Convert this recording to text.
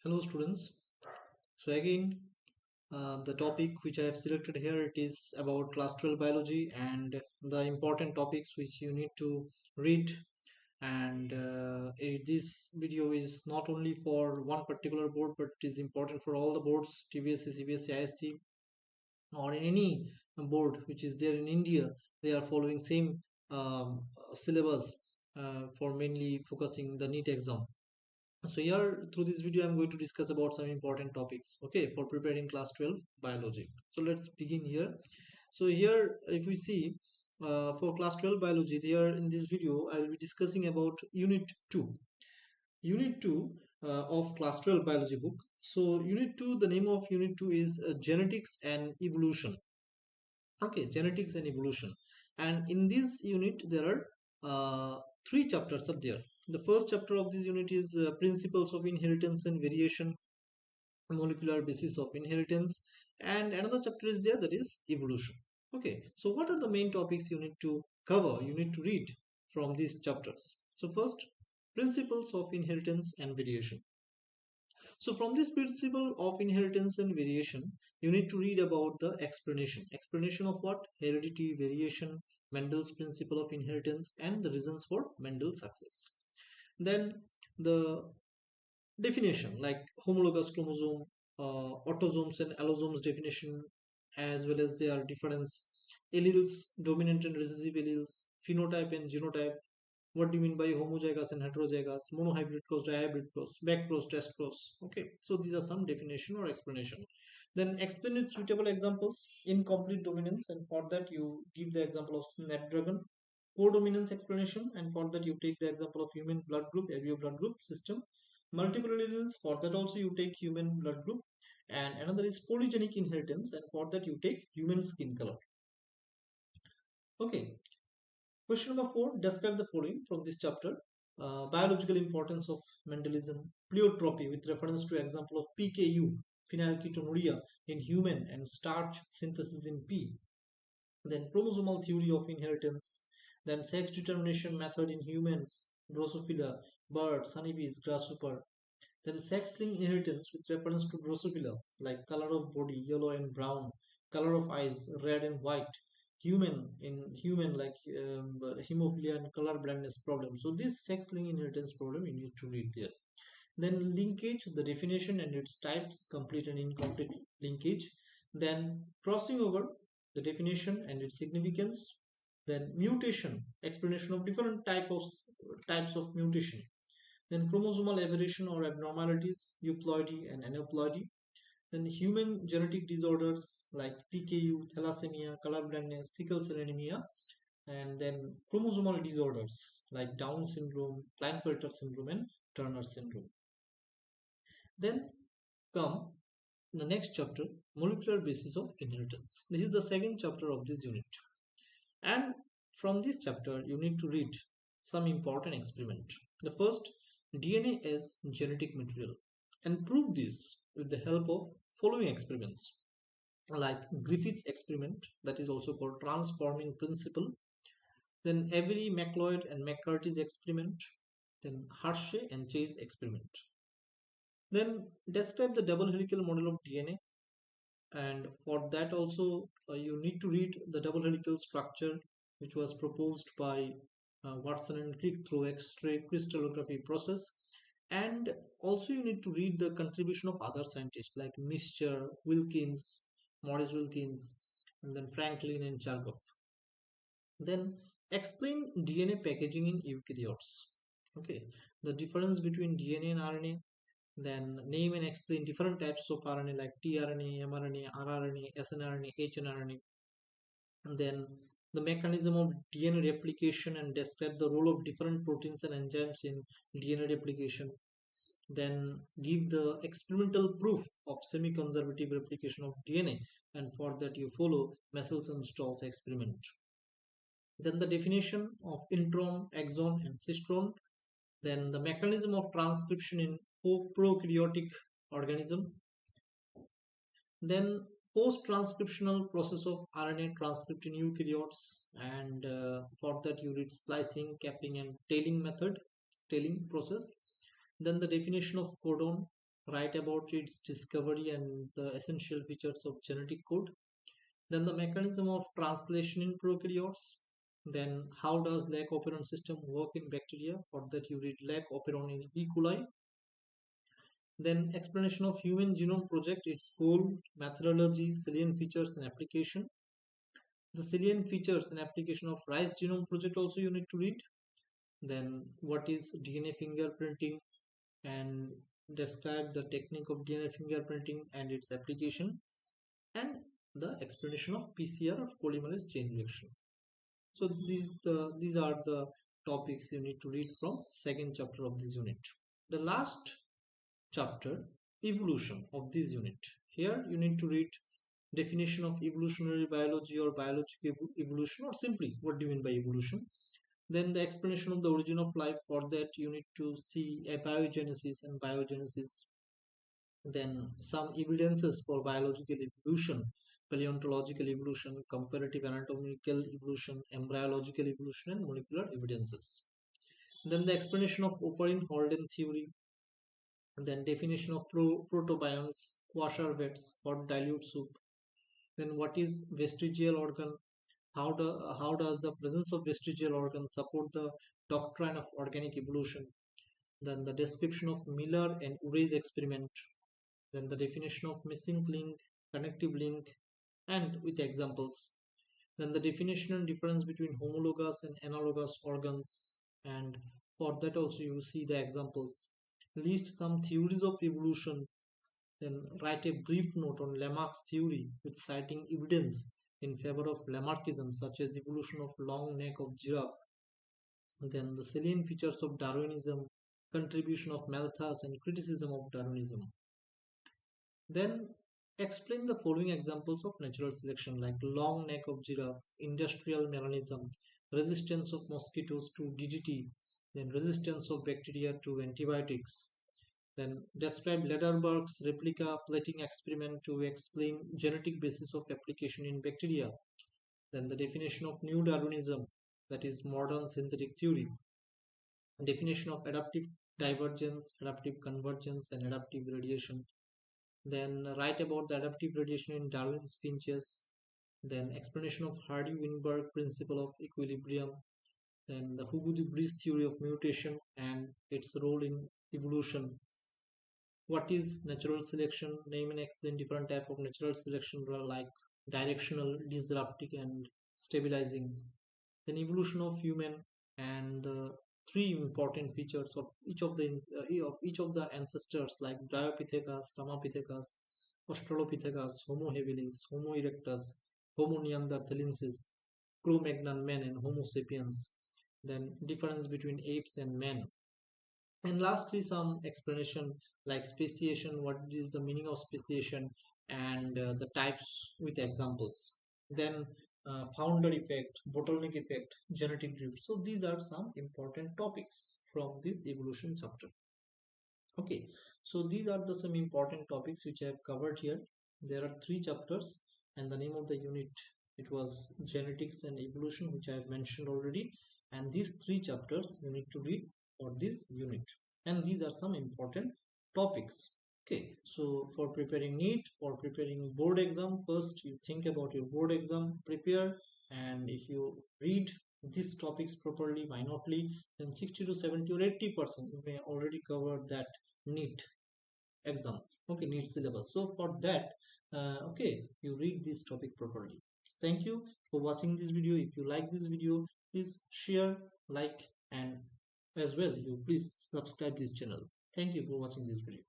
Hello students. So again, the topic which I have selected here, it is about class 12 biology and the important topics which you need to read. And this video is not only for one particular board, but it is important for all the boards, TBSC, CBSC, ISC, or any board which is there in India. They are following same syllabus for mainly focusing the NEET exam. So here through this video I'm going to discuss about some important topics, okay, for preparing class 12 biology. So let's begin here. So here if we see for class 12 biology, there in this video I will be discussing about unit 2 of class 12 biology book. So unit 2, the name of unit 2 is genetics and evolution. Okay, genetics and evolution. And in this unit there are three chapters are there. The first chapter of this unit is principles of inheritance and variation, molecular basis of inheritance, and another chapter is there, that is evolution. Okay, so what are the main topics you need to cover, you need to read from these chapters? So first, principles of inheritance and variation. So from this principle of inheritance and variation, you need to read about the explanation. Explanation of what? Heredity, variation, Mendel's principle of inheritance, and the reasons for Mendel's success. Then the definition, like homologous chromosome, autosomes and allosomes definition, as well as their difference, alleles, dominant and recessive alleles, phenotype and genotype. What do you mean by homozygous and heterozygous, monohybrid cross, dihybrid cross, back cross, test cross? Okay, so these are some definition or explanation. Then explain with suitable examples. Incomplete dominance, and for that you give the example of Snapdragon. Codominance explanation, and for that you take the example of human blood group, ABO blood group system. Multiple alleles, for that also you take human blood group. And another is polygenic inheritance, and for that you take human skin color. Okay, question number 4, describe the following from this chapter. Biological importance of Mendelism, pleiotropy with reference to example of PKU, phenylketonuria in human, and starch synthesis in pea. Then chromosomal theory of inheritance, then sex determination method in humans, Drosophila, birds, honeybees, grasshopper. Then sex-linked inheritance with reference to Drosophila, like color of body, yellow and brown, color of eyes, red and white. Human like hemophilia and color blindness problem. So this sex-linked inheritance problem you need to read there. Then linkage, the definition and its types, complete and incomplete linkage. Then crossing over, the definition and its significance. Then mutation, explanation of different types of mutation. Then chromosomal aberration or abnormalities, euploidy and aneuploidy. Then human genetic disorders like PKU, thalassemia, color blindness, sickle cell anemia, and then chromosomal disorders like Down syndrome, Klinefelter syndrome, and Turner syndrome. Then come the next chapter, molecular basis of inheritance. This is the second chapter of this unit. And from this chapter, you need to read some important experiment. The first, DNA as genetic material, and prove this with the help of following experiments, like Griffith's experiment, that is also called transforming principle, then Avery, MacLeod, and McCarthy's experiment, then Hershey and Chase experiment. Then describe the double helical model of DNA, and for that also you need to read the double helical structure which was proposed by Watson and Crick through X-ray crystallography process. And also you need to read the contribution of other scientists like Mischer, Wilkins, Maurice Wilkins, and then Franklin and Chargaff. Then explain DNA packaging in eukaryotes. Okay, the difference between DNA and RNA. Then name and explain different types of RNA like tRNA, mRNA, rRNA, snRNA, hnRNA. And then the mechanism of DNA replication and describe the role of different proteins and enzymes in DNA replication. Then give the experimental proof of semi-conservative replication of DNA, and for that you follow Mendelssohn-Stolz experiment. Then the definition of intron, exon, and cistron. Then the mechanism of transcription in prokaryotic organism. Then post-transcriptional process of RNA transcript in eukaryotes, and for that you read splicing, capping, and tailing process. Then the definition of codon, write about its discovery and the essential features of genetic code. Then the mechanism of translation in prokaryotes. Then how does lac operon system work in bacteria? For that you read lac operon in E. coli. Then explanation of Human Genome Project, its goal, methodology, salient features and application. The salient features and application of Rice Genome Project also you need to read. Then what is DNA fingerprinting and describe the technique of DNA fingerprinting and its application, and the explanation of PCR of polymerase chain reaction. So these are the topics you need to read from second chapter of this unit. The last chapter, evolution of this unit. Here you need to read definition of evolutionary biology or biological evolution, or simply what do you mean by evolution. Then the explanation of the origin of life. For that you need to see abiogenesis and biogenesis. Then some evidences for biological evolution, paleontological evolution, comparative anatomical evolution, embryological evolution, and molecular evidences. Then the explanation of Oparin-Holden theory. Then definition of protobionts, quasar hot dilute soup. Then what is vestigial organ? How does the presence of vestigial organ support the doctrine of organic evolution? Then the description of Miller and Urey's experiment. Then the definition of missing link, connective link, and with examples. Then the definition and difference between homologous and analogous organs, and for that also you see the examples. List some theories of evolution. Then write a brief note on Lamarck's theory with citing evidence in favor of Lamarckism, such as evolution of long neck of giraffe. Then the salient features of Darwinism, contribution of Malthus, and criticism of Darwinism. Then explain the following examples of natural selection, like long neck of giraffe, industrial melanism, resistance of mosquitoes to DDT, then resistance of bacteria to antibiotics. Then describe Lederberg's replica plating experiment to explain genetic basis of application in bacteria. Then the definition of new Darwinism, that is modern synthetic theory. Definition of adaptive divergence, adaptive convergence, and adaptive radiation. Then write about the adaptive radiation in Darwin's finches. Then explanation of Hardy-Weinberg principle of equilibrium. Then the Hugo-de-Vries theory of mutation and its role in evolution. What is natural selection? Name and explain different type of natural selection, like directional, disruptive, and stabilizing. Then evolution of human, and the three important features of each of the ancestors, like Dryopithecus, Ramapithecus, Australopithecus, Homo habilis, Homo erectus, Homo neanderthalensis, Cro-Magnon man, and Homo sapiens. Then difference between apes and men. And lastly, some explanation like speciation, what is the meaning of speciation, and the types with examples. Then founder effect, bottleneck effect, genetic drift. So these are some important topics from this evolution chapter. Okay, so these are the some important topics which I have covered here. There are three chapters, and the name of the unit, it was genetics and evolution, which I have mentioned already. And these three chapters you need to read for this unit. And these are some important topics. Okay, so for preparing NEET, for preparing board exam, first you think about your board exam, prepare, and if you read these topics properly, minutely, then 60 to 70 or 80% you may already cover that NEET exam. Okay, NEET syllabus. So for that, okay, you read this topic properly. Thank you for watching this video. If you like this video, please share, like, and as well you please subscribe this channel. Thank you for watching this video.